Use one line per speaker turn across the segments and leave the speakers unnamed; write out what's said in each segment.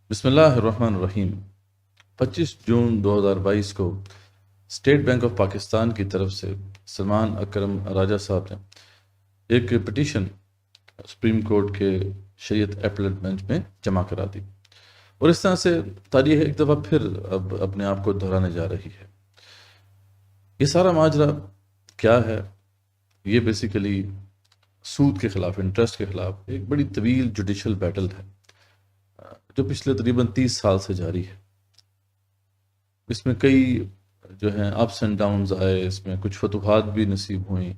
بسم اللہ الرحمن الرحیم۔ 25 جون 2022 کو اسٹیٹ بینک آف پاکستان کی طرف سے سلمان اکرم راجہ صاحب نے ایک پٹیشن سپریم کورٹ کے شریعت اپیلیٹ بینچ میں جمع کرا دی، اور اس طرح سے تاریخ ایک دفعہ پھر اب اپنے آپ کو دہرانے جا رہی ہے۔ یہ سارا ماجرا کیا ہے؟ یہ بیسیکلی سود کے خلاف، انٹرسٹ کے خلاف ایک بڑی طویل جوڈیشل بیٹل ہے جو پچھلے تقریباً 30 سال سے جاری ہے۔ اس میں کئی جو ہیں اپس اینڈ ڈاؤنز آئے، اس میں کچھ فتوحات بھی نصیب ہوئیں،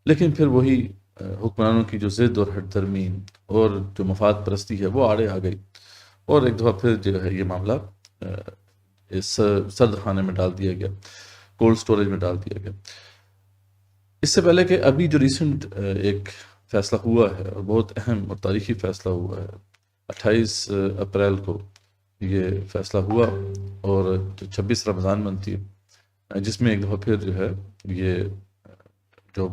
لیکن پھر وہی حکمرانوں کی جو ضد اور ہٹ درمی اور جو مفاد پرستی ہے وہ آڑے آ گئی، اور ایک دفعہ پھر جو ہے یہ معاملہ اس سرد خانے میں ڈال دیا گیا، کولڈ سٹوریج میں ڈال دیا گیا۔ اس سے پہلے کہ ابھی جو ریسنٹ ایک فیصلہ ہوا ہے اور بہت اہم اور تاریخی فیصلہ ہوا ہے، 28 اپریل کو یہ فیصلہ ہوا، اور 26 رمضان بنتی ہے، جس میں ایک دفعہ پھر جو ہے یہ جو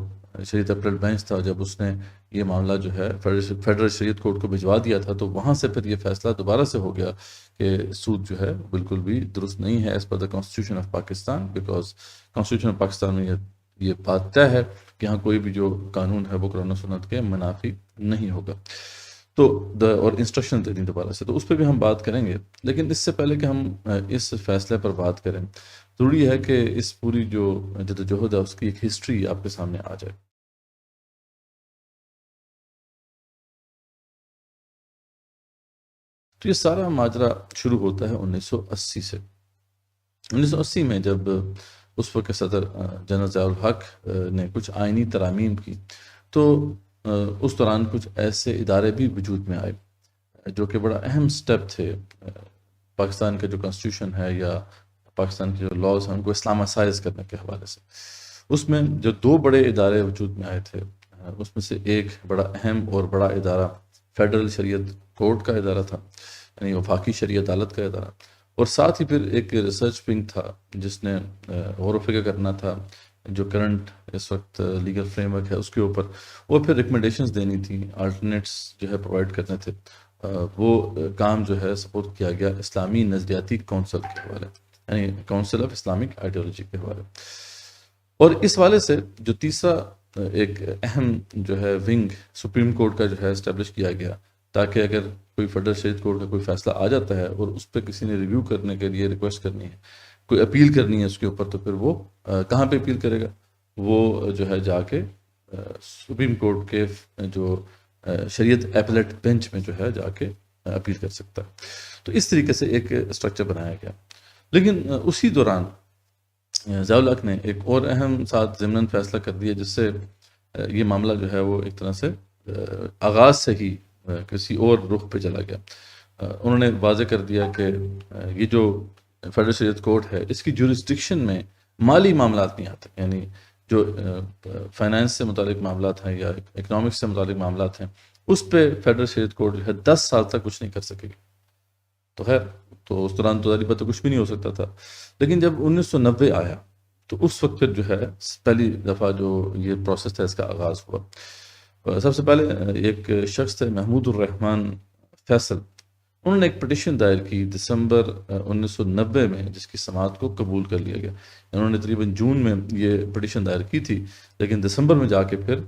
شریعت اپیلیٹ بینچ تھا، جب اس نے یہ معاملہ جو ہے فیڈرل شریعت کورٹ کو بھجوا دیا تھا، تو وہاں سے پھر یہ فیصلہ دوبارہ سے ہو گیا کہ سود جو ہے بالکل بھی درست نہیں ہے as per the constitution of Pakistan, because constitution of Pakistan میں یہ بات طے ہے کہ یہاں کوئی بھی جو قانون ہے وہ قرآن و سنت کے منافی نہیں ہوگا، تو اور انسٹرکشن دے دیں دوبارہ سے، تو اس پہ بھی ہم بات کریں گے۔ لیکن اس سے پہلے کہ ہم اس فیصلے پر بات کریں، ضروری ہے کہ اس پوری جو جدوجہد ہے اس کی ایک ہسٹری آپ کے سامنے آ جائے۔ تو یہ سارا ماجرا شروع ہوتا ہے 1980 سے۔ 1980 میں جب اس وقت صدر جنرل ضیاء الحق نے کچھ آئینی ترامیم کی، تو اس دوران کچھ ایسے ادارے بھی وجود میں آئے جو کہ بڑا اہم سٹیپ تھے پاکستان کا جو کانسٹیٹیوشن ہے یا پاکستان کے جو لاز ہیں ان کو اسلامائز کرنے کے حوالے سے۔ اس میں جو دو بڑے ادارے وجود میں آئے تھے، اس میں سے ایک بڑا اہم اور بڑا ادارہ فیڈرل شریعت کورٹ کا ادارہ تھا، یعنی وفاقی شرعی عدالت کا ادارہ، اور ساتھ ہی پھر ایک ریسرچ ونگ تھا جس نے غور و فکر کرنا تھا جو کرنٹ اس وقت لیگل فریم ورک ہے اس کے اوپر، وہ پھر ریکمنڈیشنز دینی تھیں، آلٹرنیٹس جو ہے پرووائڈ کرنے تھے۔ وہ کام جو ہے سپورٹ کیا گیا اسلامی نظریاتی کونسل کے حوالے، یعنی کونسل آف اسلامک آئیڈیالوجی کے حوالے۔ اور اس والے سے جو تیسرا ایک اہم جو ہے ونگ سپریم کورٹ کا جو ہے اسٹیبلش کیا گیا، تاکہ اگر کوئی فیڈرل شریعت کورٹ کا کوئی فیصلہ آ جاتا ہے اور اس پہ کسی نے ریویو کرنے کے لیے ریکویسٹ کرنی ہے، کوئی اپیل کرنی ہے اس کے اوپر، تو پھر وہ کہاں پہ اپیل کرے گا؟ وہ جو ہے جا کے سپریم کورٹ کے جو شریعت اپیلیٹ بینچ میں جو ہے جا کے اپیل کر سکتا ہے۔ تو اس طریقے سے ایک اسٹرکچر بنایا گیا۔ لیکن اسی دوران ضیاء الحق نے ایک اور اہم ساتھ ضمناً فیصلہ کر دیا، جس سے یہ معاملہ جو ہے وہ ایک طرح سے آغاز سے ہی کسی اور رخ پہ چلا گیا۔ انہوں نے واضح کر دیا کہ یہ جو فیڈرل شریعت کورٹ ہے اس کی جورسڈکشن میں مالی معاملات نہیں آتے، یعنی جو فائنانس سے متعلق معاملات ہیں یا اکنامکس سے متعلق معاملات ہیں، اس پہ فیڈرل شریعت کورٹ جو ہے 10 سال تک کچھ نہیں کر سکے گی۔ تو خیر، تو اس دوران تو ظاہری بات کچھ بھی نہیں ہو سکتا تھا، لیکن جب 1990 آیا تو اس وقت پھر جو ہے پہلی دفعہ جو یہ پروسیس تھا اس کا آغاز ہوا۔ سب سے پہلے ایک شخص تھے محمود الرحمن فیصل، انہوں نے ایک پٹیشن دائر کی دسمبر 1990 میں، جس کی سماعت کو قبول کر لیا گیا۔ انہوں نے تقریباً جون میں یہ پٹیشن دائر کی تھی، لیکن دسمبر میں جا کے پھر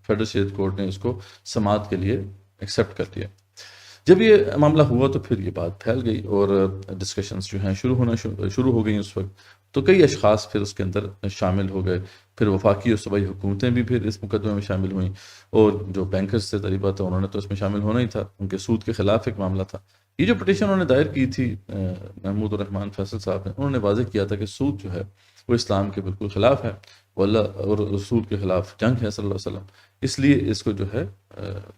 فیڈرل شریعت کورٹ نے اس کو سماعت کے لیے ایکسیپٹ کر لیا۔ جب یہ معاملہ ہوا تو پھر یہ بات پھیل گئی اور ڈسکشنز جو ہیں شروع ہو گئیں۔ اس وقت تو کئی اشخاص پھر اس کے اندر شامل ہو گئے، پھر وفاقی اور صوبائی حکومتیں بھی پھر اس مقدمے میں شامل ہوئیں، اور جو بینکرز سے طریقہ تھا انہوں نے تو اس میں شامل ہونا ہی تھا، ان کے سود کے خلاف ایک معاملہ تھا۔ یہ جو پٹیشن انہوں نے دائر کی تھی محمود الرحمن فیصل صاحب نے، انہوں نے واضح کیا تھا کہ سود جو ہے وہ اسلام کے بالکل خلاف ہے، وہ اللہ اور رسول کے خلاف جنگ ہے صلی اللہ علیہ وسلم، اس لیے اس کو جو ہے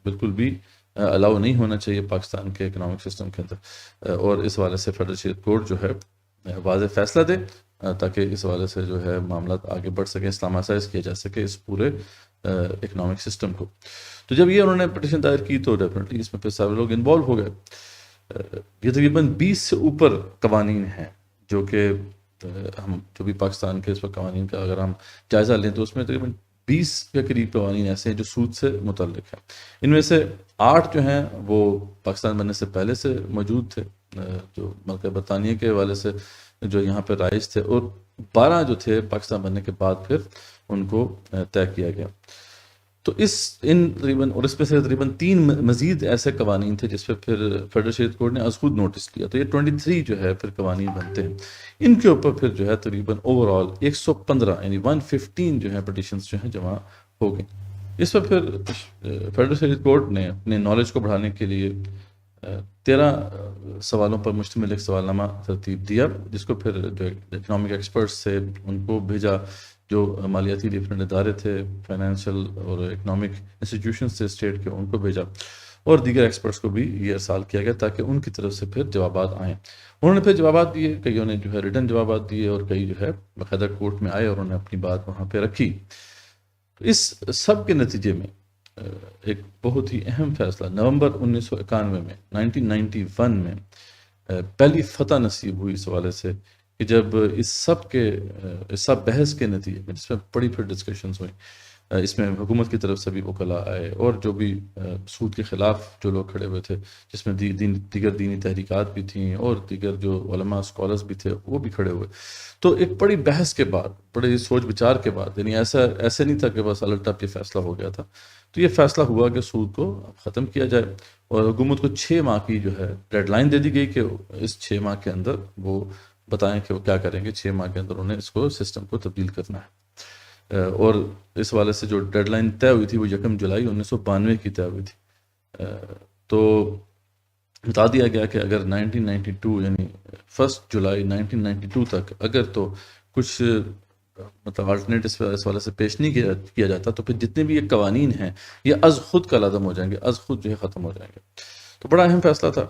بالکل بھی الاؤ نہیں ہونا چاہیے پاکستان کے اکنامک سسٹم کے اندر، اور اس حوالے سے فیڈرل شریعت کورٹ جو ہے واضح فیصلہ دے تاکہ اس حوالے سے جو ہے معاملات آگے بڑھ سکیں، اسلامائز کیا جا سکے اس پورے اکنامک سسٹم کو۔ تو جب یہ انہوں نے پٹیشن دائر کی تو ڈیفینیٹلی اس میں پھر سارے لوگ انوالو ہو گئے۔ یہ تقریباً 20 سے اوپر قوانین ہیں جو کہ ہم جو بھی پاکستان کے اس وقت قوانین کا اگر ہم جائزہ لیں تو اس میں تقریباً 20 کے قریب قوانین ایسے ہیں جو سود سے متعلق ہیں۔ ان میں سے 8 جو ہیں وہ پاکستان بننے سے پہلے سے موجود تھے، جو ملکہ برطانیہ کے حوالے سے جو یہاں پہ رائج تھے، اور 12 جو تھے پاکستان بننے کے بعد پھر ان کو طے کیا گیا. تو اس پہ سے تقریباً 3 مزید ایسے قوانین تھے جس پہ پھر فیڈرل شریعت کورٹ نے از خود نوٹس لیا. تو یہ 23 جو ہے پھر قوانین بنتے ہیں. ان کے اوپر پھر جو ہے تقریباً اوور آل 115 یعنی 115 جو ہے پٹیشنز جو ہیں جمع ہو گئیں. اس پر پھر فیڈرل شریعت کورٹ نے اپنے نالج کو بڑھانے کے لیے 13 سوالوں پر مشتمل ایک سوال نامہ ترتیب دیا، جس کو پھر جو اکنامک ایکسپرٹس تھے ان کو بھیجا، جو مالیاتی ڈفرینٹ ادارے تھے، فائنینشیل اور اکنامک انسٹیٹیوشنز تھے اسٹیٹ کے، ان کو بھیجا، اور دیگر ایکسپرٹس کو بھی یہ ارسال کیا گیا تاکہ ان کی طرف سے پھر جوابات آئیں. انہوں نے پھر جوابات دیے، کئیوں نے جو ہے ریٹن جوابات دیے، اور کئی جو ہے باقاعدہ کورٹ میں آئے اور انہوں نے اپنی بات وہاں پہ رکھی. اس سب کے نتیجے میں ایک بہت ہی اہم فیصلہ نومبر 1991 میں 1991 میں پہلی فتح نصیب ہوئی اس حوالے سے کہ جب اس سب بحث کے نتیجے میں، جس میں بڑی پھر ڈسکشنز ہوئیں، اس میں حکومت کی طرف سے بھی وکلاء آئے اور جو بھی سود کے خلاف جو لوگ کھڑے ہوئے تھے، جس میں دیگر دینی تحریکات بھی تھیں اور دیگر جو علماء اسکالرز بھی تھے وہ بھی کھڑے ہوئے. تو ایک بڑی بحث کے بعد، بڑی سوچ بچار کے بعد، یعنی ایسے نہیں تھا کہ بس الٹ ٹپ یہ فیصلہ ہو گیا تھا. تو یہ فیصلہ ہوا کہ سود کو ختم کیا جائے، اور حکومت کو 6 ماہ کی جو ہے ڈیڈ لائن دے دی گئی کہ اس 6 ماہ کے اندر وہ بتائیں کہ وہ کیا کریں گے. 6 ماہ کے اندر انہیں اس کو سسٹم کو تبدیل کرنا ہے. اور اس حوالے سے جو ڈیڈ لائن طے ہوئی تھی وہ 1 جولائی 1992 کی طے ہوئی تھی. تو بتا دیا گیا کہ اگر 1992 یعنی 1 جولائی 1992 تک اگر تو کچھ مطلب آلٹرنیٹ اس حوالے سے پیش نہیں کیا جاتا تو پھر جتنے بھی یہ قوانین ہیں یہ از خود کل عدم ہو جائیں گے، از خود جو ہے ختم ہو جائیں گے. تو بڑا اہم فیصلہ تھا.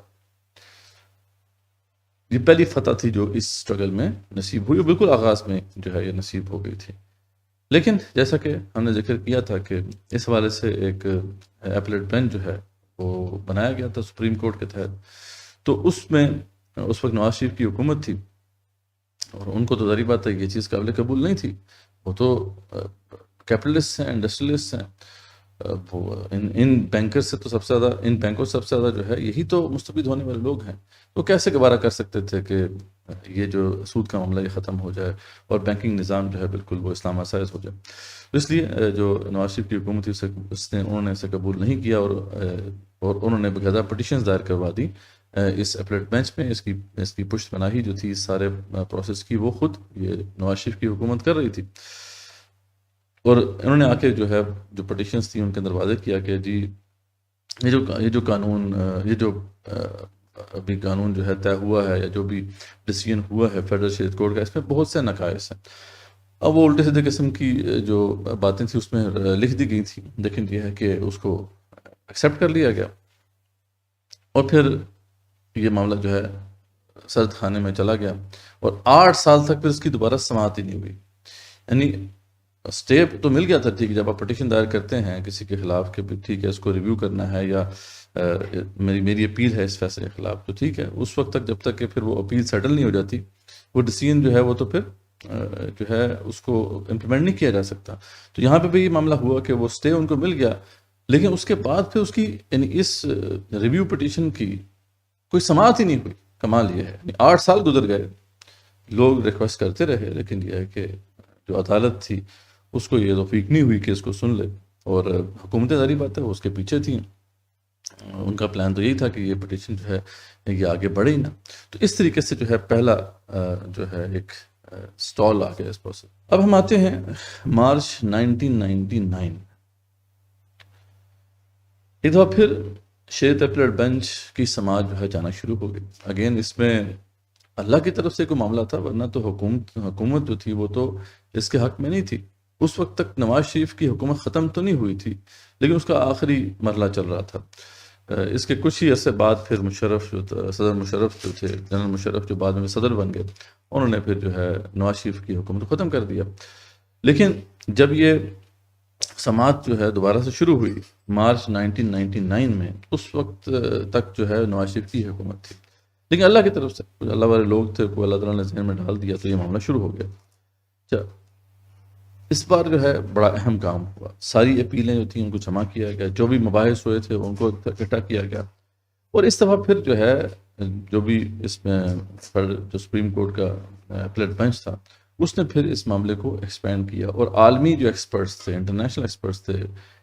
یہ پہلی فتح تھی جو اس سٹرگل میں نصیب ہوئی، بالکل آغاز میں جو ہے یہ نصیب ہو گئی تھی. لیکن جیسا کہ ہم نے ذکر کیا تھا کہ اس حوالے سے ایک ایپلیٹ بینچ جو ہے وہ بنایا گیا تھا سپریم کورٹ کے تحت. تو اس میں اس وقت نواز شریف کی حکومت تھی، اور ان کو تو ظاہر بات ہے یہ چیز قابل قبول نہیں تھی. وہ تو کیپٹلسٹ ہیں، انڈسٹریلسٹ ہیں. وہ ان بینکر سے تو سب سے زیادہ، ان بینکوں سے سب سے زیادہ جو ہے یہی تو مستفید ہونے والے لوگ ہیں. تو کیسے گوارا کر سکتے تھے کہ یہ جو سود کا معاملہ یہ ختم ہو جائے اور بینکنگ نظام جو ہے بالکل وہ اسلام سائز ہو جائے. تو اس لیے جو نواز شریف کی حکومت تھی انہوں نے اسے قبول نہیں کیا، اور انہوں نے باقاعدہ پٹیشنز دائر کروا دی اس ایپلیٹ بینچ میں. اس کی پشت پناہی جو تھی اس سارے پروسیس کی وہ خود یہ نواز شریف کی حکومت کر رہی تھی. اور انہوں نے آ کے جو ہے جو پٹیشنز تھیں ان کے اندر واضح کیا کہ جی یہ جو قانون، یہ جو ابھی قانون جو ہے طے ہوا ہے یا جو بھی ڈیسیژن ہوا ہے فیڈرل شریعت کورٹ کا، اس میں بہت سے نقائص ہیں. اب وہ الٹے سیدھے قسم کی جو باتیں تھیں اس میں لکھ دی گئی تھیں، لیکن یہ ہے کہ اس کو ایکسیپٹ کر لیا گیا. اور پھر یہ معاملہ جو ہے سرد خانے میں چلا گیا، اور 8 سال تک پھر اس کی دوبارہ سماعت ہی نہیں ہوئی. یعنی اسٹیپ تو مل گیا تھا، ٹھیک ہے، جب آپ پٹیشن دائر کرتے ہیں کسی کے خلاف کہ ٹھیک ہے اس کو ریویو کرنا ہے یا میری اپیل ہے اس فیصلے کے خلاف، تو ٹھیک ہے. اس وقت تک جب تک کہ پھر وہ اپیل سیٹل نہیں ہو جاتی، وہ ڈیسیژن جو ہے وہ تو پھر جو ہے اس کو امپلیمنٹ نہیں کیا جا سکتا. تو یہاں پہ بھی یہ معاملہ ہوا کہ وہ اسٹے ان کو مل گیا، لیکن اس کے بعد پھر اس کی یعنی اس ریویو پٹیشن کی کوئی سماعت ہی نہیں ہوئی. کمال یہ ہے، یعنی 8 سال گزر گئے، لوگ ریکویسٹ کرتے رہے، لیکن یہ ہے کہ جو عدالت تھی اس کو یہ توفیق نہیں ہوئی کہ اس کو سن لے. اور حکومتیں ظاہر بات ہے وہ اس کے پیچھے تھیں، ان کا پلان تو یہی تھا کہ یہ پٹیشن جو ہے یہ آگے بڑھے ہی نہ. تو اس طریقے سے جو ہے پہلا جو ہے ایک سٹال آ گیا اس پروسیس. اب ہم آتے ہیں مارچ 1999. ایک دفعہ پھر شریعت ایپلیٹ بینچ کی سماعت جو ہے جانا شروع ہو گئی. اگین اس میں اللہ کی طرف سے کوئی معاملہ تھا، ورنہ تو حکومت جو تھی وہ تو اس کے حق میں نہیں تھی. اس وقت تک نواز شریف کی حکومت ختم تو نہیں ہوئی تھی، لیکن اس کا آخری مرحلہ چل رہا تھا. اس کے کچھ ہی عرصے بعد پھر صدر مشرف جو تھے، جنرل مشرف جو بعد میں صدر بن گئے، انہوں نے پھر جو ہے نواز شریف کی حکومت کو ختم کر دیا. لیکن جب یہ سماعت جو ہے دوبارہ سے شروع ہوئی مارچ 1999 میں، اس وقت تک جو ہے نواز شریف کی حکومت تھی. لیکن اللہ کی طرف سے کچھ اللہ والے لوگ تھے، کوئی اللہ تعالیٰ نے ذہن میں ڈال دیا تو یہ معاملہ شروع ہو گیا. اس بار جو ہے بڑا اہم کام ہوا. ساری اپیلیں جو تھیں ان کو جمع کیا گیا، جو بھی مباحث ہوئے تھے ان کو اکٹھا کیا گیا. اور اس دفعہ پھر جو ہے جو بھی اس میں جو سپریم کورٹ کا اپلیٹ بینچ تھا اس نے پھر اس معاملے کو ایکسپینڈ کیا، اور عالمی جو ایکسپرٹس تھے، انٹرنیشنل ایکسپرٹس تھے،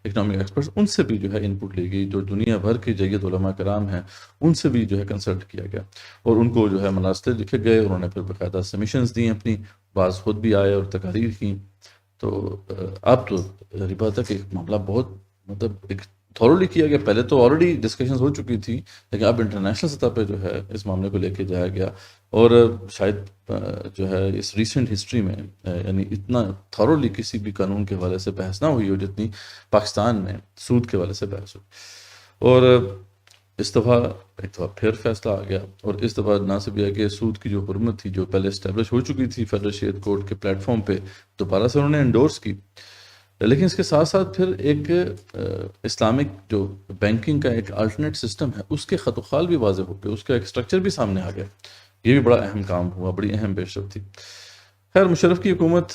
اکنامک ایکسپرٹس، ان سے بھی جو ہے ان پٹ لی گئی، جو دنیا بھر کے جید علماء کرام ہیں ان سے بھی جو ہے کنسلٹ کیا گیا، اور ان کو جو ہے مراسلے لکھے گئے، انہوں نے پھر باقاعدہ سبمیشنز دی اپنی، بعض خود بھی آئے اور تقاریر کی۔ تو اب تو ظاہر بات ہے کہ ایک معاملہ بہت مطلب ایک تھورلی کیا گیا، پہلے تو آلریڈی ڈسکشنز ہو چکی تھی، لیکن اب انٹرنیشنل سطح پہ جو ہے اس معاملے کو لے کے جایا گیا، اور شاید جو ہے اس ریسنٹ ہسٹری میں یعنی اتنا تھورلی کسی بھی قانون کے حوالے سے بحث نہ ہوئی ہو جتنی پاکستان میں سود کے حوالے سے بحث ہوئی۔ اور اس دفعہ ایک دفعہ پھر فیصلہ آ گیا، اور اس دفعہ نہ صرف یہ کہ سود کی جو حرمت تھی جو پہلے اسٹیبلش ہو چکی تھی فیڈرل شریعت کورٹ کے پلیٹ فارم پہ، دوبارہ سے انہوں نے انڈورس کی، لیکن اس کے ساتھ ساتھ پھر ایک اسلامک جو بینکنگ کا ایک الٹرنیٹ سسٹم ہے اس کے خط و خال بھی واضح ہو گئے، اس کا ایک اسٹرکچر بھی سامنے آ گیا۔ یہ بھی بڑا اہم کام ہوا، بڑی اہم پیشرفت تھی۔ خیر مشرف کی حکومت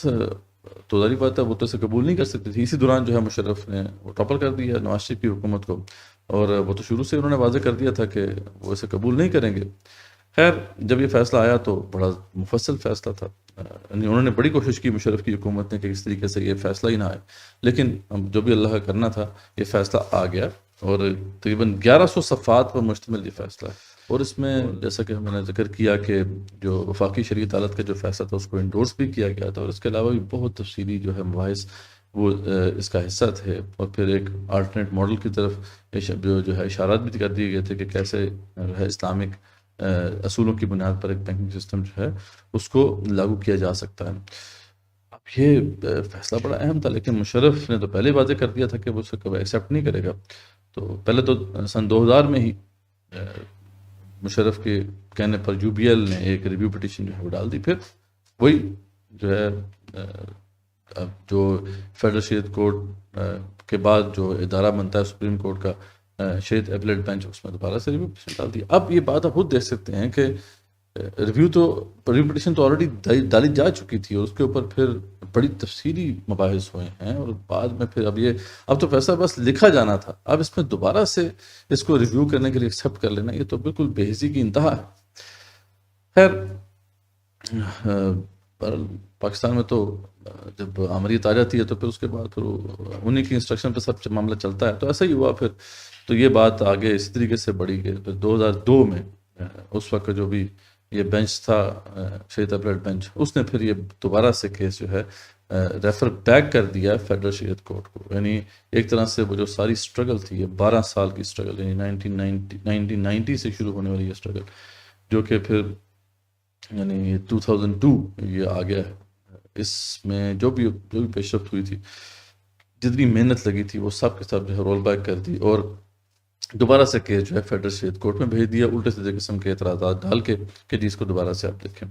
تو ظاہر بات ہے وہ تو اسے قبول نہیں کر سکتی تھی، اسی دوران جو ہے مشرف نے وہ ٹاپر کر دیا نواز شریف کی حکومت کو، اور وہ تو شروع سے انہوں نے واضح کر دیا تھا کہ وہ اسے قبول نہیں کریں گے۔ خیر جب یہ فیصلہ آیا تو بڑا مفصل فیصلہ تھا، یعنی انہوں نے بڑی کوشش کی مشرف کی حکومت نے کہ اس طریقے سے یہ فیصلہ ہی نہ آئے، لیکن جو بھی اللہ کا کرنا تھا یہ فیصلہ آ گیا، اور تقریباً 1100 صفحات پر مشتمل یہ فیصلہ ہے، اور اس میں جیسا کہ میں نے ذکر کیا کہ جو وفاقی شرعی عدالت کا جو فیصلہ تھا اس کو انڈورس بھی کیا گیا تھا، اور اس کے علاوہ بھی بہت تفصیلی جو ہے مباحث وہ اس کا حصہ تھے، اور پھر ایک آلٹرنیٹ ماڈل کی طرف جو ہے اشارات بھی کر دیے گئے تھے کہ کیسے جو ہے اسلامک اصولوں کی بنیاد پر ایک بینکنگ سسٹم جو ہے اس کو لاگو کیا جا سکتا ہے۔ اب یہ فیصلہ بڑا اہم تھا، لیکن مشرف نے تو پہلے واضح کر دیا تھا کہ وہ اسے کبھی ایکسیپٹ نہیں کرے گا۔ تو پہلے تو سن 2000 میں ہی مشرف کے کہنے پر یو بی ایل نے ایک ریویو پٹیشن جو ہے وہ ڈال دی، پھر وہی جو ہے جو فیڈرل شریعت کورٹ کے بعد جو ادارہ بنتا ہے سپریم کورٹ کا شریعت اپلیٹ بینچ، اس میں دوبارہ سے ریویو پٹیشن ڈال دی۔ اب یہ بات آپ خود دیکھ سکتے ہیں کہ ریویو پٹیشن تو آلریڈی ڈالی جا چکی تھی، اور اس کے اوپر پھر بڑی تفصیلی مباحث ہوئے ہیں، اور بعد میں پھر اب تو فیصلہ بس لکھا جانا تھا، اب اس میں دوبارہ سے اس کو ریویو کرنے کے لیے ایکسیپٹ کر لینا یہ تو بالکل بے حسی کی انتہا ہے۔ خیر پاکستان میں تو جب آمریت آ جاتی ہے تو پھر اس کے بعد پھر انہی کی انسٹرکشن پہ سب معاملہ چلتا ہے، تو ایسا ہی ہوا۔ پھر تو یہ بات آگے اسی طریقے سے بڑھی کہ 2002 میں اس وقت جو بھی یہ بینچ تھا شریعت اپلیٹ بینچ، اس نے پھر یہ دوبارہ سے کیس جو ہے ریفر بیک کر دیا فیڈرل شریعت کورٹ کو، یعنی ایک طرح سے وہ جو ساری سٹرگل تھی، یہ 12 سال کی سٹرگل، یعنی 1990 سے شروع ہونے والی یہ سٹرگل، جو کہ پھر یعنی 2002 یہ آ گیا ہے، اس میں جو بھی پیشرفت ہوئی تھی، جتنی محنت لگی تھی، وہ سب کے سب جو ہے رول بیک کر دی، اور دوبارہ سے کیس جو ہے فیڈرل شریعت کورٹ میں بھیج دیا، الٹے سیدھے قسم کے اعتراضات ڈال کے کہ جی اس کو دوبارہ سے آپ دیکھیں،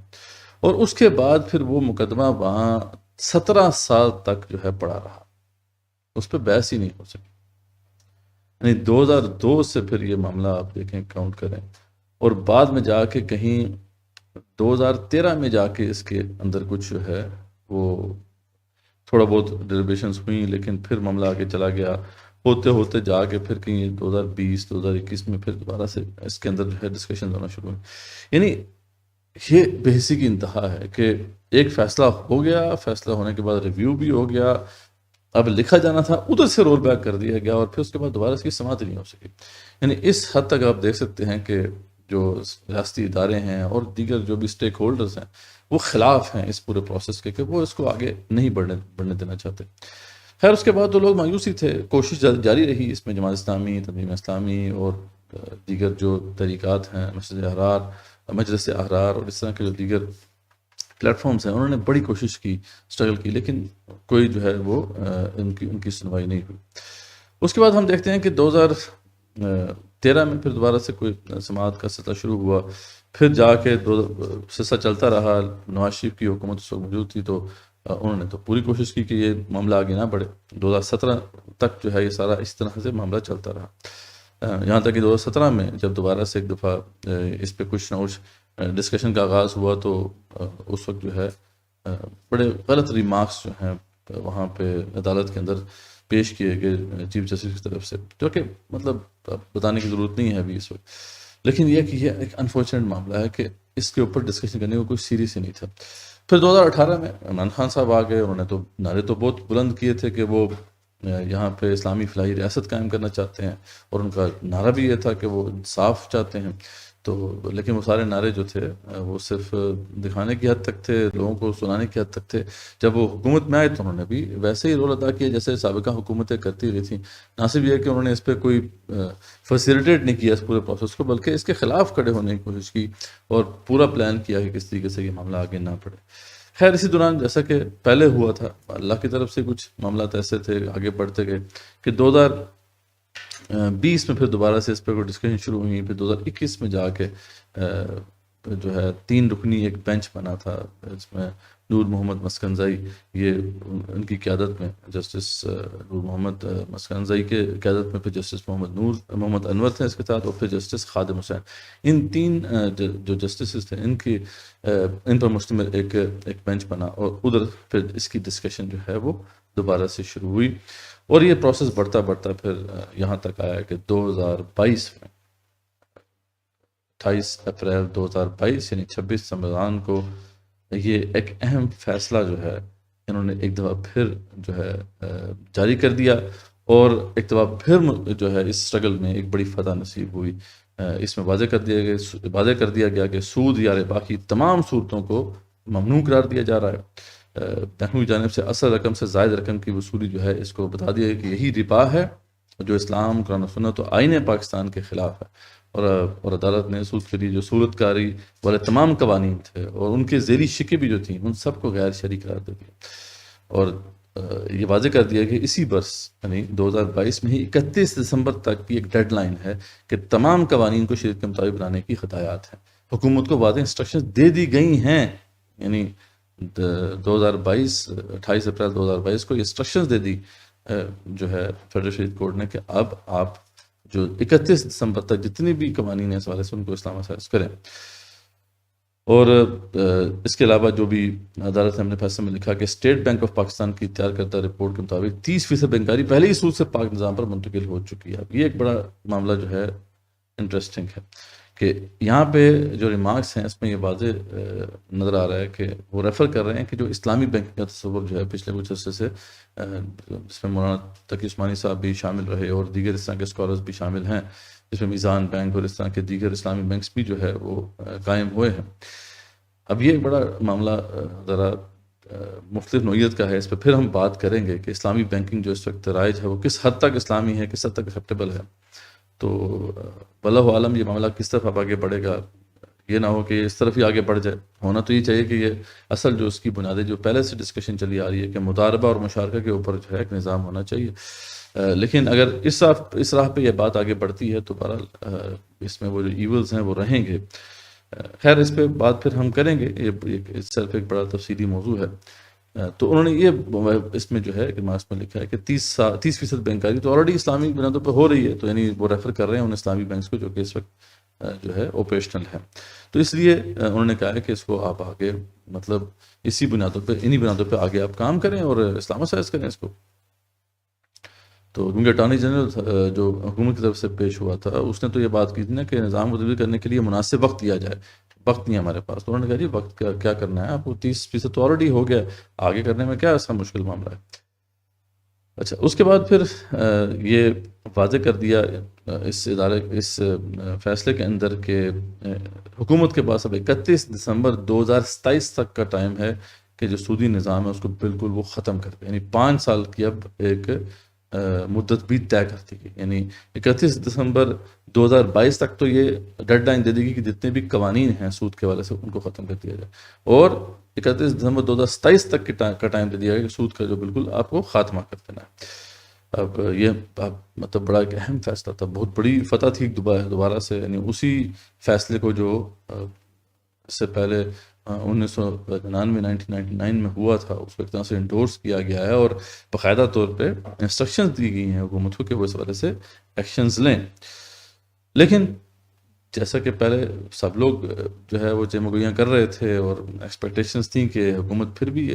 اور اس کے بعد پھر وہ مقدمہ وہاں 17 سال تک جو ہے پڑا رہا، اس پہ بحث ہی نہیں ہو سکی، یعنی 2002 سے پھر یہ معاملہ آپ دیکھیں کاؤنٹ کریں، اور بعد میں جا کے کہیں 2013 میں جا کے اس کے اندر کچھ جو ہے وہ تھوڑا بہت ڈیلیبریشنز ہوئیں، لیکن پھر معاملہ آگے چلا گیا، ہوتے ہوتے جا کے پھر کہیں 2020-2021 میں پھر دوبارہ سے اس کے اندر جو ہے ڈسکشن ہونا شروع ہوئی۔ یعنی یہ بے حسی کی انتہا ہے کہ ایک فیصلہ ہو گیا، فیصلہ ہونے کے بعد ریویو بھی ہو گیا، اب لکھا جانا تھا ادھر سے رول بیک کر دیا گیا، اور پھر اس کے بعد دوبارہ اس کی سماعت نہیں ہو سکی۔ یعنی اس حد تک آپ دیکھ سکتے ہیں کہ جو ریاستی ادارے ہیں اور دیگر جو بھی اسٹیک ہولڈرز ہیں وہ خلاف ہیں اس پورے پروسیس کے، کہ وہ اس کو آگے نہیں بڑھنے دینا چاہتے۔ خیر اس کے بعد تو لوگ مایوس ہی تھے، کوشش جاری رہی، اس میں جماعت اسلامی، تنظیم اسلامی اور دیگر جو تحریکات ہیں، مجلس احرار اور اس طرح کے جو دیگر پلیٹ فارمز ہیں، انہوں نے بڑی کوشش کی، اسٹرگل کی، لیکن کوئی جو ہے وہ ان کی سنوائی نہیں ہوئی۔ اس کے بعد ہم دیکھتے ہیں کہ 2013 میں پھر دوبارہ سے کوئی سماعت کا سلسلہ شروع ہوا، پھر جا کے سلسلہ چلتا رہا، نواز شریف کی حکومت اس وقت موجود تھی، تو انہوں نے تو پوری کوشش کی کہ یہ معاملہ آگے نہ بڑھے۔ 2017 تک جو ہے یہ سارا اس طرح سے معاملہ چلتا رہا، یہاں تک کہ 2017 میں جب دوبارہ سے ایک دفعہ اس پہ کچھ نہ کچھ ڈسکشن کا آغاز ہوا، تو اس وقت جو ہے بڑے غلط ریمارکس جو ہیں وہاں پہ عدالت کے اندر پیش کیے گئے چیف جسٹس کی طرف سے، جو کہ مطلب بتانے کی ضرورت نہیں ہے ابھی اس وقت۔ لیکن یہ ایک انفارچونیٹ معاملہ ہے کہ اس کے اوپر ڈسکشن کرنے کو کوئی سیریس ہی نہیں تھا. پھر 2018 میں عمران خان صاحب آ گئے. انہوں نے تو نعرے تو بہت بلند کیے تھے کہ وہ یہاں پہ اسلامی فلاحی ریاست قائم کرنا چاہتے ہیں، اور ان کا نعرہ بھی یہ تھا کہ وہ انصاف چاہتے ہیں. تو لیکن وہ سارے نعرے جو تھے وہ صرف دکھانے کی حد تک تھے، لوگوں کو سنانے کی حد تک تھے. جب وہ حکومت میں آئے تو انہوں نے بھی ویسے ہی رول ادا کیا جیسے سابقہ حکومتیں کرتی رہی تھیں. نہ صرف یہ کہ انہوں نے اس پہ کوئی فیسیلیٹیٹ نہیں کیا اس پورے پروسیس کو، بلکہ اس کے خلاف کھڑے ہونے کی کوشش کی اور پورا پلان کیا کہ کس طریقے سے یہ معاملہ آگے نہ بڑھے. خیر اسی دوران جیسا کہ پہلے ہوا تھا، اللہ کی طرف سے کچھ معاملات ایسے تھے آگے بڑھتے گئے کہ 2020 میں پھر دوبارہ سے اس پہ کوئی ڈسکشن شروع ہوئی. پھر 2021 میں جا کے جو ہے 3 رکنی ایک بینچ بنا تھا، اس میں نور محمد مسکنزئی، یہ ان کی قیادت میں جسٹس نور محمد مسکنزئی کے قیادت میں، پھر جسٹس محمد انور تھے اس کے ساتھ، اور پھر جسٹس خادم حسین. ان 3 جو جسٹسز تھے ان پر مشتمل ایک بینچ بنا، اور ادھر پھر اس کی ڈسکشن جو ہے وہ دوبارہ سے شروع ہوئی. اور یہ پروسیس بڑھتا بڑھتا پھر یہاں تک آیا کہ 2022 میں 28 اپریل 2022 یعنی 26 رمضان کو یہ ایک اہم فیصلہ جو ہے انہوں نے ایک دفعہ پھر جو ہے جاری کر دیا، اور ایک دفعہ پھر جو ہے اس سٹرگل میں ایک بڑی فتح نصیب ہوئی. اس میں واضح کر دیا گیا کہ سود یا ربا کی تمام صورتوں کو ممنوع قرار دیا جا رہا ہے. بینکوں کی جانب سے اصل رقم سے زائد رقم کی وصولی جو ہے اس کو بتا دیا کہ یہی ربا ہے جو اسلام، قرآن و سنت و آئین پاکستان کے خلاف ہے. اور عدالت نے سود کے لیے جو صورت کاری والے تمام قوانین تھے اور ان کے ذیلی شکیں بھی جو تھیں ان سب کو غیر شرعی قرار دے دیا، اور یہ واضح کر دیا کہ اسی برس یعنی 2022 میں ہی 31 دسمبر تک کی ایک ڈیڈ لائن ہے کہ تمام قوانین کو شریعت کے مطابق بنانے کی ہدایات ہیں. حکومت کو واضح انسٹرکشن دے دی گئی ہیں، یعنی 28 اپریل 2022 کو یہ انسٹرکشنز دے دی جو ہے فیڈرل شریعت کورٹ نے کہ اب آپ جو 31 دسمبر تک جتنی بھی قوانین ہیں اس والے سے ان کو اسلام اسائز کریں. اور اس کے علاوہ جو بھی عدالت نے ہم نے فیصلے میں لکھا کہ اسٹیٹ بینک آف پاکستان کی تیار کردہ رپورٹ کے مطابق 30% بینکاری پہلے ہی سود سے پاک نظام پر منتقل ہو چکی ہے. یہ ایک بڑا معاملہ جو ہے انٹرسٹنگ ہے کہ یہاں پہ جو ریمارکس ہیں اس میں یہ واضح نظر آ رہا ہے کہ وہ ریفر کر رہے ہیں کہ جو اسلامی بینکنگ کا تصور جو ہے پچھلے کچھ عرصے سے، جس میں مولانا تقی عثمانی صاحب بھی شامل رہے اور دیگر اس طرح کے اسکالرز بھی شامل ہیں، جس میں میزان بینک اور اس طرح کے دیگر اسلامی بینکس بھی جو ہے وہ قائم ہوئے ہیں. اب یہ ایک بڑا معاملہ ذرا مختلف نوعیت کا ہے، اس پہ پھر ہم بات کریں گے کہ اسلامی بینکنگ جو اس وقت رائج ہے وہ کس حد تک اسلامی ہے، کس حد تک ایکسیپٹیبل ہے. تو واللہ عالم یہ معاملہ کس طرف اب آگے بڑھے گا. یہ نہ ہو کہ اس طرف ہی آگے بڑھ جائے. ہونا تو یہ چاہیے کہ یہ اصل جو اس کی بنیادیں جو پہلے سے ڈسکشن چلی آ رہی ہے کہ مضاربہ اور مشارکہ کے اوپر جو ہے ایک نظام ہونا چاہیے. لیکن اگر اس راہ پہ یہ بات آگے بڑھتی ہے تو بہرحال اس میں وہ جو ایولز ہیں وہ رہیں گے. خیر اس پہ بات پھر ہم کریں گے، یہ صرف ایک بڑا تفصیلی موضوع ہے. تو انہوں نے یہ اس میں جو ہے کہ مارکس میں لکھا ہے کہ 30% بینکاری تو آلریڈی اسلامی بنیادوں پہ ہو رہی ہے، تو یعنی وہ ریفر کر رہے ہیں ان اسلامی بینکس کو جو کہ اس وقت جو ہے آپریشنل ہے. تو اس لیے انہوں نے کہا ہے کہ اس کو آپ آگے مطلب انہی بنیادوں پہ آگے آپ کام کریں اور اسلام سائز کریں اس کو. تو کیونکہ اٹارنی جنرل جو حکومت کی طرف سے پیش ہوا تھا اس نے تو یہ بات کی تھی نا کہ نظام کو تبدیل کرنے کے لیے مناسب وقت دیا جائے. وقت نہیں ہمارے پاس. تو انہوں نے کہا جی وقت کیا کرنا ہے آپ کو، 30% تو آلریڈی ہو گیا، آگے کرنے میں کیا ایسا مشکل معاملہ ہے. اچھا اس کے بعد پھر یہ واضح کر دیا اس فیصلے کے اندر کہ حکومت کے پاس اب 31 دسمبر 2027 تک کا ٹائم ہے کہ جو سودی نظام ہے اس کو بالکل وہ ختم کر دے. یعنی 5 سال کی اب ایک مدت بھی طے کر دی گئی. یعنی 31 دسمبر 2022 تک تو یہ ڈیڈ لائن دے دی گئی کہ جتنے بھی قوانین ہیں سود کے حوالے سے ان کو ختم کر دیا جائے، اور 31 دسمبر 2027 تک کا ٹائم دے دیا گیا کہ سود کا جو بالکل آپ کو خاتمہ کر دینا ہے. اب یہ مطلب بڑا ایک اہم فیصلہ تھا، بہت بڑی فتح تھی دوبارہ سے. یعنی اسی فیصلے کو جو اس سے پہلے 1999 میں ہوا تھا اس کو ایک طرح سے انڈورس کیا گیا ہے اور باقاعدہ طور پہ انسٹرکشنز دی گئی ہیں حکومت کو کہ وہ اس وجہ سے ایکشنز لیں. لیکن جیسا کہ پہلے سب لوگ جو ہے وہ جمگویاں کر رہے تھے اور ایکسپیکٹیشنز تھیں کہ حکومت پھر بھی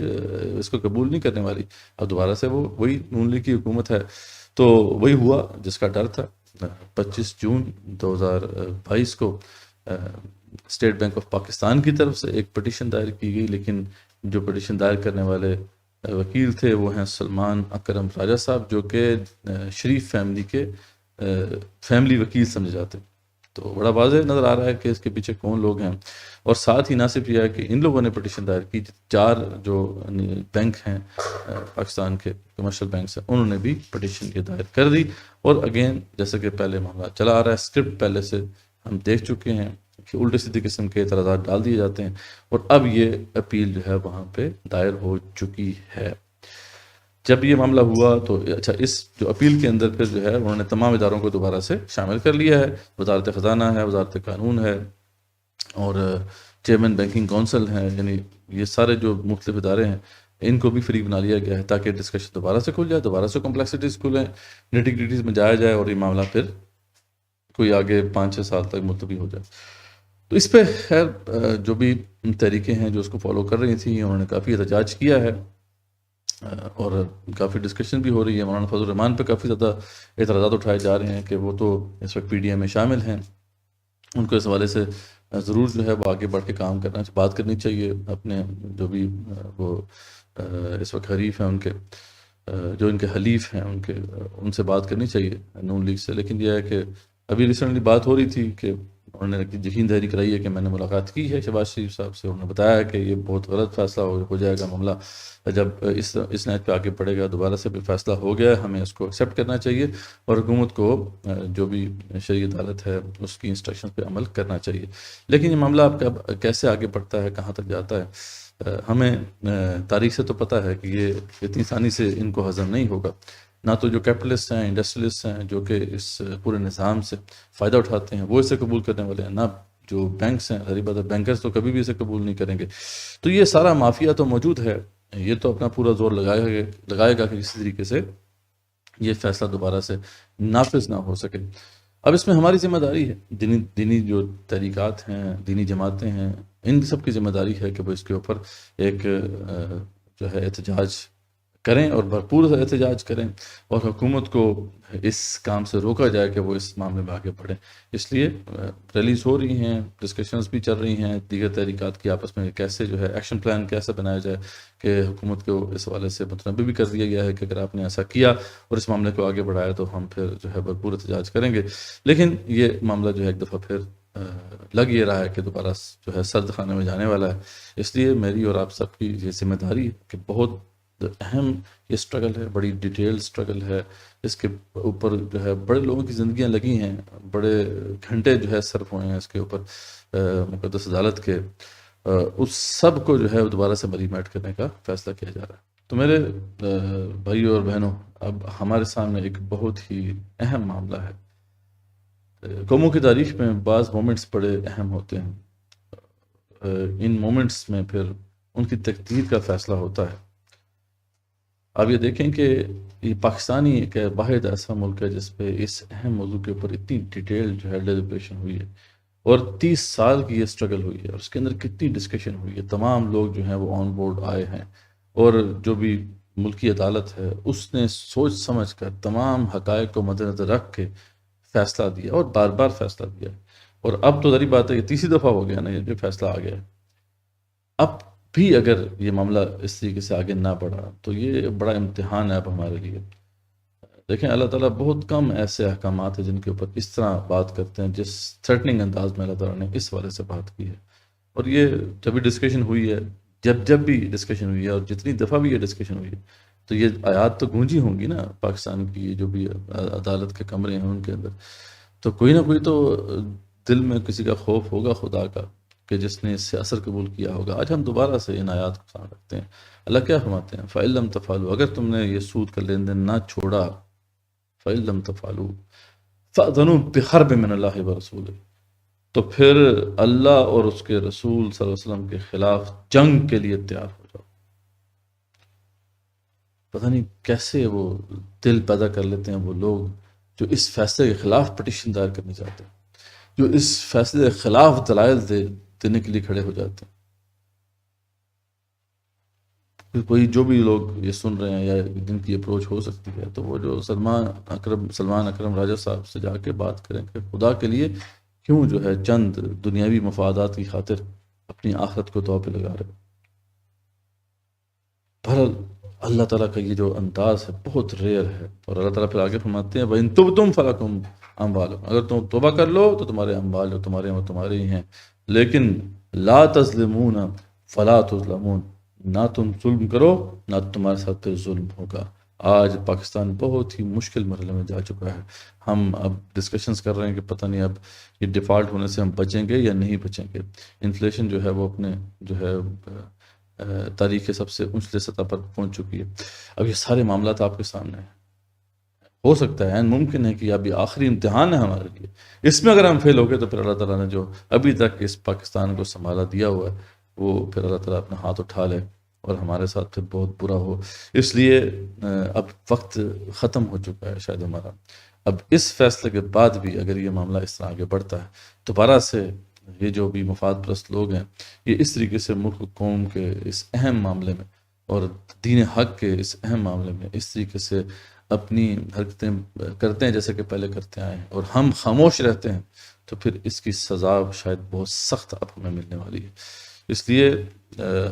اس کو قبول نہیں کرنے والی. اب دوبارہ سے وہی نون لیگ کی حکومت ہے تو وہی ہوا جس کا ڈر تھا. 25 جون 2022 کو اسٹیٹ بینک آف پاکستان کی طرف سے ایک پٹیشن دائر کی گئی، لیکن جو پٹیشن دائر کرنے والے وکیل تھے وہ ہیں سلمان اکرم راجہ صاحب، جو کہ شریف فیملی کے فیملی وکیل سمجھے جاتے ہیں۔ تو بڑا واضح نظر آ رہا ہے کہ اس کے پیچھے کون لوگ ہیں، اور ساتھ ہی نہ صرف یہ ہے کہ ان لوگوں نے پٹیشن دائر کی، 4 جو بینک ہیں پاکستان کے کمرشل بینکس ہیں، انہوں نے بھی پٹیشن کی دائر کر دی۔ اور اگین جیسا کہ پہلے معاملہ چلا آ رہا ہے، اسکرپٹ پہلے سے ہم دیکھ چکے ہیں کہ الٹے سیدھے قسم کے اعتراضات ڈال دیے جاتے ہیں، اور اب یہ اپیل جو ہے وہاں پہ دائر ہو چکی ہے۔ جب یہ معاملہ ہوا تو اچھا، اس جو اپیل کے اندر پھر جو ہے انہوں نے تمام اداروں کو دوبارہ سے شامل کر لیا ہے، وزارت خزانہ ہے، وزارت قانون ہے، اور چیئرمین بینکنگ کونسل ہیں، یعنی یہ سارے جو مختلف ادارے ہیں ان کو بھی فری بنا لیا گیا ہے تاکہ ڈسکشن دوبارہ سے کھل جائے، دوبارہ سے کمپلیکسٹیز کھلیں، نیٹی گریٹیز میں جایا جائے، اور یہ معاملہ پھر کوئی آگے 5-6 سال تک ملتوی ہو جائے۔ تو اس پہ خیر جو بھی تحریکیں ہیں جو اس کو فالو کر رہی تھیں، انہوں نے کافی احتجاج کیا ہے، اور کافی ڈسکشن بھی ہو رہی ہے۔ مولانا فضل الرحمان پہ کافی زیادہ اعتراضات اٹھائے جا رہے ہیں کہ وہ تو اس وقت پی ڈی ایم میں شامل ہیں، ان کو اس حوالے سے ضرور جو ہے وہ آگے بڑھ کے کام کرنا، بات کرنی چاہیے اپنے جو بھی وہ اس وقت حریف ہیں ان کے، جو ان کے حلیف ہیں ان سے بات کرنی چاہیے نون لیگ سے۔ لیکن یہ ہے کہ ابھی ریسنٹلی بات ہو رہی تھی کہ انہوں نے یقین دہانی کرائی ہے کہ میں نے ملاقات کی ہے شہباز شریف صاحب سے، انہوں نے بتایا ہے کہ یہ بہت غلط فیصلہ ہو جائے گا معاملہ، جب اس نیت پہ آگے پڑے گا دوبارہ سے بھی فیصلہ ہو گیا ہے، ہمیں اس کو ایکسیپٹ کرنا چاہیے، اور حکومت کو جو بھی شرعی عدالت ہے اس کی انسٹرکشن پہ عمل کرنا چاہیے۔ لیکن یہ معاملہ آپ کا کیسے آگے بڑھتا ہے، کہاں تک جاتا ہے، ہمیں تاریخ سے تو پتہ ہے کہ یہ اتنی آسانی سے ان کو ہضم نہیں ہوگا۔ نہ تو جو کیپٹلسٹ ہیں، انڈسٹریلسٹ ہیں جو کہ اس پورے نظام سے فائدہ اٹھاتے ہیں وہ اسے قبول کرنے والے ہیں، نہ جو بینکس ہیں، غریب بینکرز تو کبھی بھی اسے قبول نہیں کریں گے۔ تو یہ سارا مافیا تو موجود ہے، یہ تو اپنا پورا زور لگائے گا کہ کسی طریقے سے یہ فیصلہ دوبارہ سے نافذ نہ ہو سکے۔ اب اس میں ہماری ذمہ داری ہے، دینی جو تحریکات ہیں، دینی جماعتیں ہیں، ان سب کی ذمہ داری ہے کہ وہ اس کے اوپر ایک جو ہے احتجاج کریں، اور بھرپور احتجاج کریں، اور حکومت کو اس کام سے روکا جائے کہ وہ اس معاملے میں آگے بڑھیں۔ اس لیے ریلیز ہو رہی ہیں، ڈسکشنز بھی چل رہی ہیں دیگر تحریکات کی آپس میں، کیسے جو ہے ایکشن پلان کیسے بنایا جائے، کہ حکومت کو اس حوالے سے متنبہ بھی کر دیا گیا ہے کہ اگر آپ نے ایسا کیا اور اس معاملے کو آگے بڑھایا تو ہم پھر جو ہے بھرپور احتجاج کریں گے۔ لیکن یہ معاملہ جو ہے ایک دفعہ پھر لگ یہ رہا ہے کہ دوبارہ جو ہے سرد خانے میں جانے والا ہے۔ اس لیے میری اور آپ سب کی یہ ذمہ داری ہے کہ بہت اہم یہ سٹرگل ہے، بڑی ڈیٹیل سٹرگل ہے، اس کے اوپر جو ہے بڑے لوگوں کی زندگیاں لگی ہیں، بڑے گھنٹے جو ہے صرف ہوئے ہیں اس کے اوپر مقدس عدالت کے، اس سب کو جو ہے دوبارہ سے بری میٹ کرنے کا فیصلہ کیا جا رہا ہے۔ تو میرے بھائیوں اور بہنوں، اب ہمارے سامنے ایک بہت ہی اہم معاملہ ہے۔ قوموں کی تاریخ میں بعض مومنٹس بڑے اہم ہوتے ہیں، ان مومنٹس میں پھر ان کی تقدیر کا فیصلہ ہوتا ہے۔ آپ یہ دیکھیں کہ یہ پاکستانی ایک واحد ایسا ملک ہے جس پہ اس اہم موضوع کے اوپر اتنی ڈیٹیل جو ہے ڈیلیبریشن ہوئی ہے، اور 30 سال کی یہ سٹرگل ہوئی ہے، اور اس کے اندر کتنی ڈسکشن ہوئی ہے، تمام لوگ جو ہیں وہ آن بورڈ آئے ہیں، اور جو بھی ملکی عدالت ہے اس نے سوچ سمجھ کر تمام حقائق کو مد نظر رکھ کے فیصلہ دیا، اور بار بار فیصلہ دیا، اور اب تو ظاہری بات ہے یہ 30 دفعہ ہو گیا نا یہ فیصلہ آ گیا ہے۔ اب بھی اگر یہ معاملہ اس طریقے سے آگے نہ بڑھا تو یہ بڑا امتحان ہے اب ہمارے لیے۔ دیکھیں اللہ تعالیٰ بہت کم ایسے احکامات ہیں جن کے اوپر اس طرح بات کرتے ہیں، جس تھریٹننگ انداز میں اللہ تعالیٰ نے اس والے سے بات کی ہے۔ اور یہ جب بھی ڈسکشن ہوئی ہے، جب بھی ڈسکشن ہوئی ہے، اور جتنی دفعہ بھی یہ ڈسکشن ہوئی ہے، تو یہ آیات تو گونجی ہوں گی نا پاکستان کی جو بھی عدالت کے کمرے ہیں ان کے اندر، تو کوئی نہ کوئی تو دل میں کسی کا خوف ہوگا خدا کا کہ جس نے اس سے اثر قبول کیا ہوگا۔ آج ہم دوبارہ سے ان آیات کو سامنے رکھتے ہیں۔ اللہ کیا فرماتے ہیں؟ فَإِن لَمْ تَفْعَلُوا، اگر تم نے یہ سود کا لین دین نہ چھوڑا، فَإِن لَمْ تَفْعَلُوا فَأْذَنُوا بِحَرْبٍ مِّنَ اللَّهِ وَرَسُولِهِ، تو پھر اللہ اور اس کے رسول صلی اللہ علیہ وسلم کے خلاف جنگ کے لیے تیار ہو جاؤ۔ پتہ نہیں کیسے وہ دل پیدا کر لیتے ہیں وہ لوگ جو اس فیصلے کے خلاف پٹیشن دائر کرنے چاہتے ہیں، جو اس فیصلے کے خلاف دلائل دینے کے لیے کھڑے ہو جاتے ہیں۔ کوئی جو بھی لوگ یہ سن رہے ہیں یا جن کی اپروچ ہو سکتی ہے، تو وہ جو سلمان اکرم راجہ صاحب سے جا کے بات کریں کہ خدا کے لیے کیوں جو ہے چند دنیاوی مفادات کی خاطر اپنی آخرت کو داؤ پہ لگا رہے. بہرحال اللہ تعالیٰ کا یہ جو انداز ہے بہت ریئر ہے، اور اللہ تعالیٰ پھر آگے فرماتے ہیں وَإِن تُبْتُمْ فَلَكُمْ أَمْوَالُكُمْ، اگر تم توبہ کر لو تو تمہارے اموال جو تمہارے ہیں وہ تمہارے ہی ہیں، لیکن لا تظلمون فلا تظلمون، نہ تم ظلم کرو نہ تمہارے ساتھ پھر ظلم ہوگا. آج پاکستان بہت ہی مشکل مرحلے میں جا چکا ہے. ہم اب ڈسکشنز کر رہے ہیں کہ پتہ نہیں اب یہ ڈیفالٹ ہونے سے ہم بچیں گے یا نہیں بچیں گے. انفلیشن جو ہے وہ اپنے جو ہے تاریخ کے سب سے اونچے سطح پر پہنچ چکی ہے. اب یہ سارے معاملات آپ کے سامنے ہیں. ہو سکتا ہے ممکن ہے کہ ابھی آخری امتحان ہے ہمارے لیے، اس میں اگر ہم فیل ہو گئے تو پھر اللہ تعالیٰ نے جو ابھی تک اس پاکستان کو سنبھالا دیا ہوا ہے وہ پھر اللہ تعالیٰ اپنا ہاتھ اٹھا لے اور ہمارے ساتھ پھر بہت برا ہو. اس لیے اب وقت ختم ہو چکا ہے شاید ہمارا. اب اس فیصلے کے بعد بھی اگر یہ معاملہ اس طرح آگے بڑھتا ہے دوبارہ سے یہ جو بھی مفاد پرست لوگ ہیں یہ اس طریقے سے ملک قوم کے اس اہم معاملے میں اور دین حق کے اس اہم معاملے میں اس طریقے سے اپنی حرکتیں کرتے ہیں جیسے کہ پہلے کرتے آئے ہیں اور ہم خاموش رہتے ہیں تو پھر اس کی سزا شاید بہت سخت اب ہمیں ملنے والی ہے. اس لیے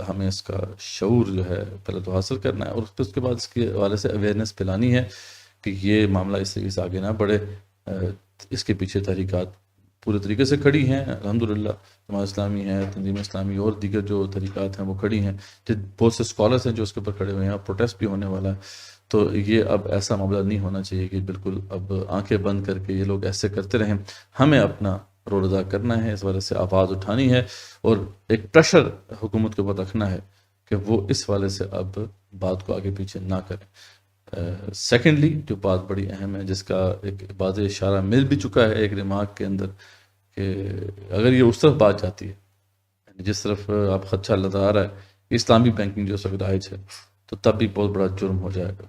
ہمیں اس کا شعور جو ہے پہلے تو حاصل کرنا ہے اور پھر اس کے بعد اس کے حوالے سے اویئرنیس پھیلانی ہے کہ یہ معاملہ اس طریقے سے آگے نہ بڑھے. اس کے پیچھے تحریکات پورے طریقے سے کھڑی ہیں الحمدللہ، جماعت اسلامی ہے، تنظیم اسلامی اور دیگر جو طریقات ہیں وہ کھڑی ہیں. بہت سے اسکالرس ہیں جو اس کے اوپر کھڑے ہوئے ہیں، پروٹیسٹ بھی ہونے والا ہے. تو یہ اب ایسا معاملہ نہیں ہونا چاہیے کہ بالکل اب آنکھیں بند کر کے یہ لوگ ایسے کرتے رہیں. ہمیں اپنا رول ادا کرنا ہے، اس وجہ سے آواز اٹھانی ہے اور ایک پریشر حکومت کے اوپر رکھنا ہے کہ وہ اس والے سے اب بات کو آگے پیچھے نہ کریں. سیکنڈلی جو بات بڑی اہم ہے جس کا ایک بعض اشارہ مل بھی چکا ہے ایک ریمارک کے اندر کہ اگر یہ اس طرف بات جاتی ہے جس طرف آپ خدشہ نظر آ رہا ہے کہ اسلامی بینکنگ جو اس وقت رائج ہے تو تب بھی بہت بڑا جرم ہو جائے گا.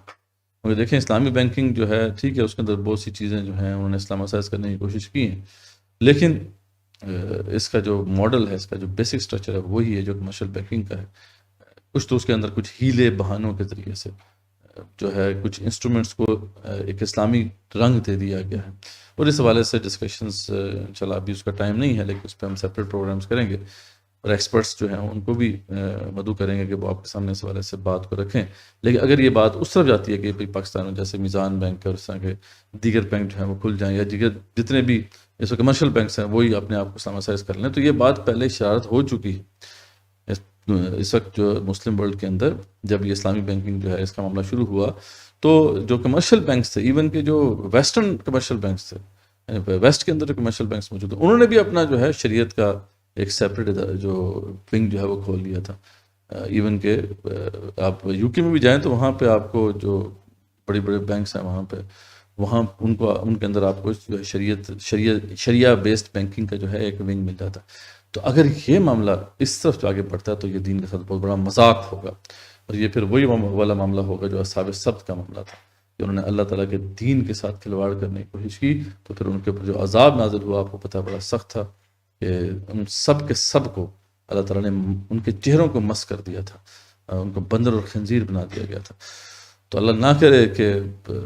کیونکہ دیکھیں اسلامی بینکنگ جو ہے ٹھیک ہے اس کے اندر بہت سی چیزیں جو ہیں انہوں نے اسلامائز کرنے کی کوشش کی ہیں، لیکن اس کا جو ماڈل ہے، اس کا جو بیسک سٹرکچر ہے وہی ہے جو کمرشل بینکنگ کا ہے. کچھ تو اس کے اندر کچھ ہیلے بہانوں کے ذریعے سے جو ہے کچھ انسٹرومنٹس کو ایک اسلامی رنگ دے دیا گیا ہے. اور اس حوالے سے ڈسکشنز انشاءاللہ ابھی اس کا ٹائم نہیں ہے لیکن اس پہ ہم سیپریٹ پروگرامز کریں گے اور ایکسپرٹس جو ہیں ان کو بھی مدعو کریں گے کہ وہ آپ کے سامنے اس حوالے سے بات کو رکھیں. لیکن اگر یہ بات اس طرف جاتی ہے کہ پاکستان میں جیسے میزان بینک اور اس طرح کے دیگر بینک جو ہیں وہ کھل جائیں یا دیگر جتنے بھی اس وقت کمرشل بینکس ہیں وہی اپنے آپ کو اسلامائز کر لیں، تو یہ بات پہلے شرارت ہو چکی ہے. اس وقت جو مسلم ورلڈ کے اندر جب یہ اسلامی بینکنگ جو ہے اس کا معاملہ شروع ہوا تو جو کمرشل بینکس تھے، ایون کہ جو ویسٹرن کمرشل بینکس تھے، ویسٹ کے اندر جو کمرشل بینکس موجود ہیں، انہوں نے بھی اپنا جو ہے شریعت کا ایک سیپریٹ جو ونگ جو ہے وہ کھول لیا تھا. ایون کہ آپ یو کے میں بھی جائیں تو وہاں پہ آپ کو جو بڑے بڑے بینکس ہیں وہاں ان کے اندر آپ کو جو ہے شریعہ بیسڈ بینکنگ کا جو ہے ایک ونگ مل جاتا. تو اگر یہ معاملہ اس طرف آگے بڑھتا ہے تو یہ دین کے ساتھ بہت بڑا مذاق ہوگا اور یہ پھر وہی والا معاملہ ہوگا جو اصحاب السبت کا معاملہ تھا کہ انہوں نے اللہ تعالیٰ کے دین کے ساتھ کھلواڑ کرنے کی کوشش کی تو پھر ان کے اوپر جو عذاب نازل ہوا آپ کو پتہ بڑا سخت تھا کہ ان سب کے سب کو اللہ تعالیٰ نے ان کے چہروں کو مس کر دیا تھا، ان کو بندر اور خنزیر بنا دیا گیا تھا. تو اللہ نہ کرے کہ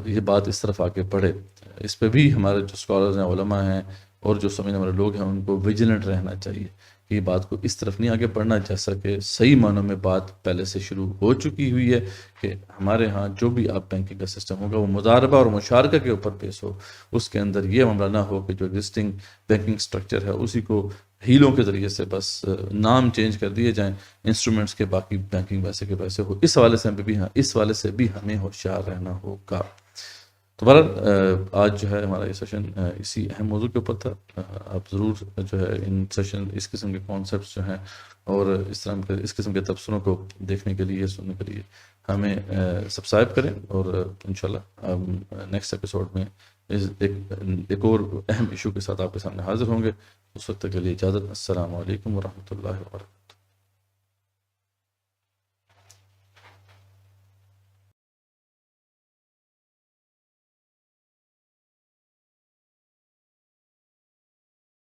یہ بات اس طرف آگے بڑھے. اس پہ بھی ہمارے جو اسکالرز ہیں، علماء ہیں اور جو سمجھنے والے لوگ ہیں ان کو ویجیلنٹ رہنا چاہیے کہ یہ بات کو اس طرف نہیں آگے بڑھنا، جیسا کہ صحیح معنوں میں بات پہلے سے شروع ہو چکی ہوئی ہے کہ ہمارے ہاں جو بھی آپ بینکنگ کا سسٹم ہوگا وہ مضاربہ اور مشارکہ کے اوپر پیش ہو. اس کے اندر یہ معاملہ نہ ہو کہ جو ایگزسٹنگ بینکنگ سٹرکچر ہے اسی کو ہیلوں کے ذریعے سے بس نام چینج کر دیے جائیں انسٹرومنٹس کے، باقی بینکنگ ویسے کے ویسے ہو. اس حوالے سے بھی ہمیں ہوشیار رہنا ہوگا. تو بہرحال آج جو ہے ہمارا یہ سیشن اسی اہم موضوع کے اوپر تھا. آپ ضرور جو ہے اس قسم کے کانسیپٹس جو ہیں اور اس قسم کے تبصروں کو دیکھنے کے لیے، سننے کے لیے ہمیں سبسکرائب کریں اور انشاءاللہ ہم نیکسٹ ایپیسوڈ میں ایک اور اہم ایشو کے ساتھ آپ کے سامنے حاضر ہوں گے. اس وقت کے لیے اجازت. السلام علیکم ورحمۃ اللہ وبرکاتہ.